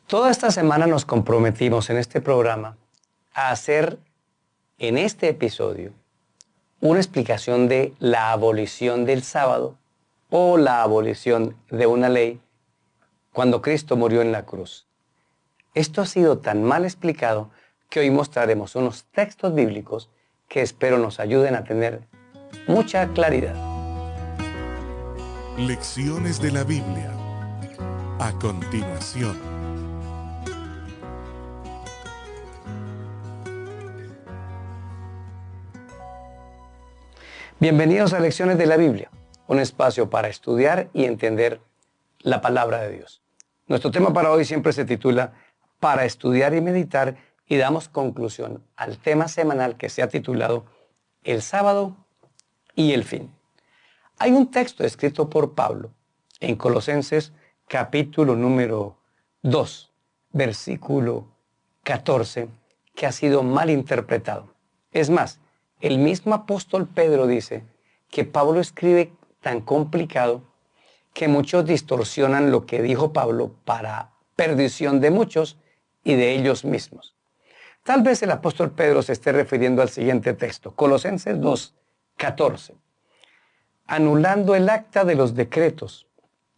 Toda esta semana nos comprometimos en este programa a hacer en este episodio una explicación de la abolición del sábado o la abolición de una ley cuando Cristo murió en la cruz. Esto ha sido tan mal explicado que hoy mostraremos unos textos bíblicos que espero nos ayuden a tener mucha claridad. Lecciones de la Biblia. A continuación. Bienvenidos a Lecciones de la Biblia, un espacio para estudiar y entender la palabra de Dios. Nuestro tema para hoy siempre se titula Para estudiar y meditar, y damos conclusión al tema semanal que se ha titulado El sábado y el fin. Hay un texto escrito por Pablo en Colosenses capítulo número 2, versículo 14, que ha sido mal interpretado. Es más, el mismo apóstol Pedro dice que Pablo escribe tan complicado que muchos distorsionan lo que dijo Pablo para perdición de muchos y de ellos mismos. Tal vez el apóstol Pedro se esté refiriendo al siguiente texto, Colosenses 2, 14. Anulando el acta de los decretos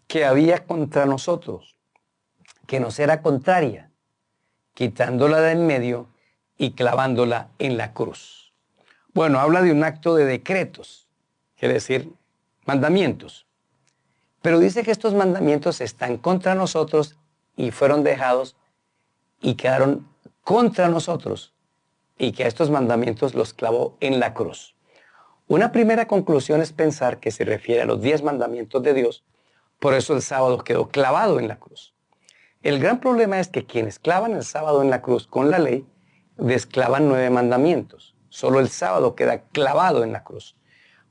que había contra nosotros, que nos era contraria, quitándola de en medio y clavándola en la cruz. Bueno, habla de un acto de decretos, quiere decir mandamientos. Pero dice que estos mandamientos están contra nosotros y fueron dejados y quedaron contra nosotros, y que a estos mandamientos los clavó en la cruz. Una primera conclusión es pensar que se refiere a los 10 mandamientos de Dios, por eso el sábado quedó clavado en la cruz. El gran problema es que quienes clavan el sábado en la cruz con la ley, desclavan 9 mandamientos. Solo el sábado queda clavado en la cruz,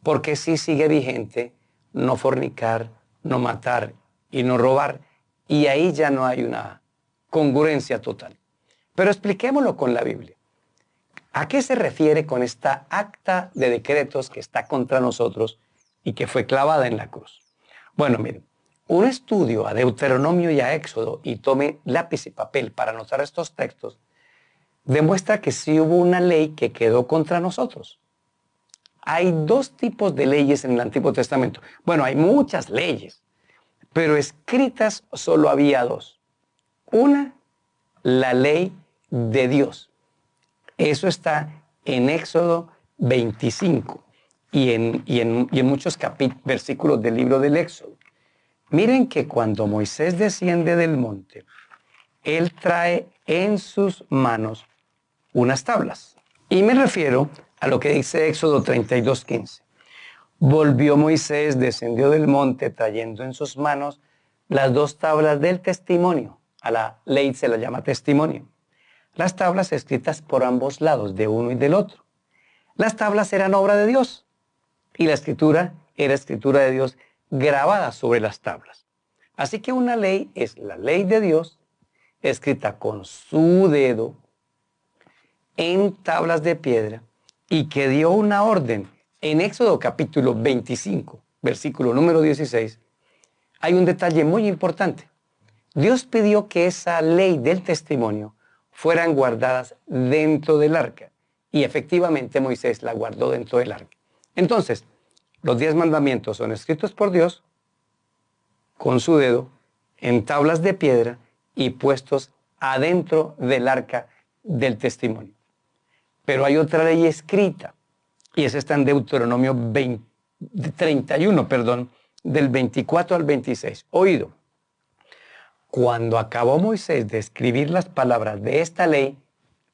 porque sí sigue vigente no fornicar, no matar y no robar, y ahí ya no hay una congruencia total. Pero expliquémoslo con la Biblia. ¿A qué se refiere con esta acta de decretos que está contra nosotros y que fue clavada en la cruz? Bueno, miren, un estudio a Deuteronomio y a Éxodo, y tome lápiz y papel para anotar estos textos, demuestra que sí hubo una ley que quedó contra nosotros. Hay 2 tipos de leyes en el Antiguo Testamento. Bueno, hay muchas leyes, pero escritas solo había 2. Una, la ley de Dios. Eso está en Éxodo 25 y en muchos versículos del libro del Éxodo. Miren que cuando Moisés desciende del monte, él trae en sus manos unas tablas. Y me refiero a lo que dice Éxodo 32:15. Volvió Moisés, descendió del monte, trayendo en sus manos las 2 tablas del testimonio. A la ley se la llama testimonio. Las tablas escritas por ambos lados, de uno y del otro. Las tablas eran obra de Dios y la escritura era escritura de Dios grabada sobre las tablas. Así que una ley es la ley de Dios escrita con su dedo en tablas de piedra y que dio una orden. En Éxodo capítulo 25, versículo número 16, hay un detalle muy importante. Dios pidió que esa ley del testimonio fueran guardadas dentro del arca, y efectivamente Moisés la guardó dentro del arca. Entonces, los 10 mandamientos son escritos por Dios con su dedo en tablas de piedra y puestos adentro del arca del testimonio. Pero hay otra ley escrita, y esa está en Deuteronomio 31, del 24 al 26. Oído, cuando acabó Moisés de escribir las palabras de esta ley,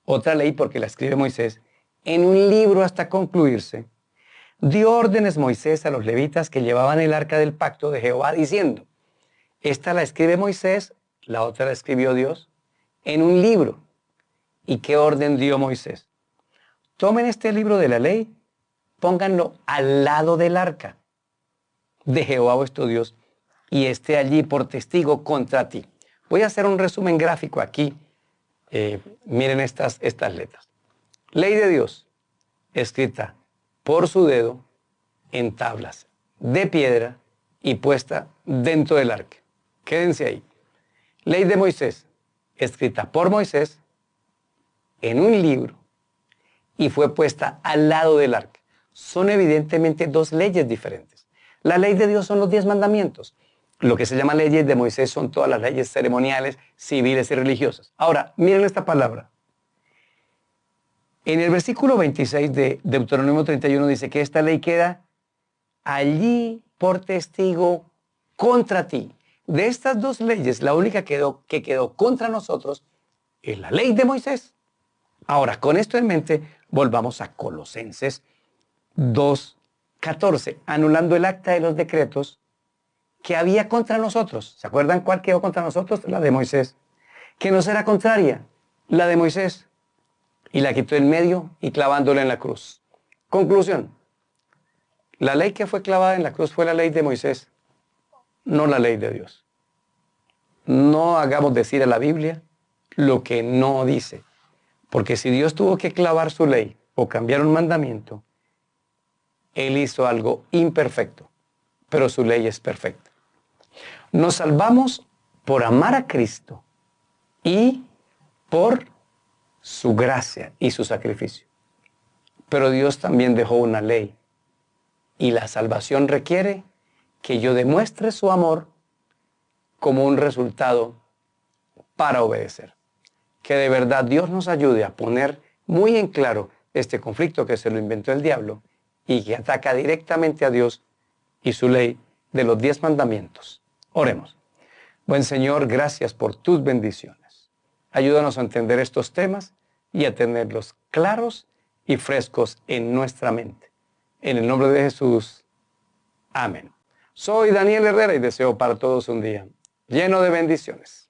otra ley porque la escribe Moisés, en un libro hasta concluirse, dio órdenes Moisés a los levitas que llevaban el arca del pacto de Jehová, diciendo, esta la escribe Moisés, la otra la escribió Dios, en un libro. ¿Y qué orden dio Moisés? Tomen este libro de la ley, pónganlo al lado del arca de Jehová vuestro Dios, y esté allí por testigo contra ti. Voy a hacer un resumen gráfico aquí. Miren estas letras. Ley de Dios, escrita por su dedo en tablas de piedra y puesta dentro del arca. Quédense ahí. Ley de Moisés, escrita por Moisés en un libro y fue puesta al lado del arca. Son evidentemente dos leyes diferentes. La ley de Dios son los 10 mandamientos. Lo que se llama leyes de Moisés son todas las leyes ceremoniales, civiles y religiosas. Ahora, miren esta palabra. En el versículo 26 de Deuteronomio 31 dice que esta ley queda allí por testigo contra ti. De estas dos leyes, la única que quedó contra nosotros es la ley de Moisés. Ahora, con esto en mente, volvamos a Colosenses 2:14, anulando el acta de los decretos que había contra nosotros. ¿Se acuerdan cuál quedó contra nosotros? La de Moisés. Que nos era contraria, la de Moisés. Y la quitó en medio y clavándola en la cruz. Conclusión. La ley que fue clavada en la cruz fue la ley de Moisés, no la ley de Dios. No hagamos decir a la Biblia lo que no dice. Porque si Dios tuvo que clavar su ley o cambiar un mandamiento, Él hizo algo imperfecto, pero su ley es perfecta. Nos salvamos por amar a Cristo y por su gracia y su sacrificio. Pero Dios también dejó una ley y la salvación requiere que yo demuestre su amor como un resultado para obedecer. Que de verdad Dios nos ayude a poner muy en claro este conflicto que se lo inventó el diablo y que ataca directamente a Dios y su ley de los 10 mandamientos. Oremos. Buen Señor, gracias por tus bendiciones. Ayúdanos a entender estos temas y a tenerlos claros y frescos en nuestra mente. En el nombre de Jesús. Amén. Soy Daniel Herrera y deseo para todos un día lleno de bendiciones.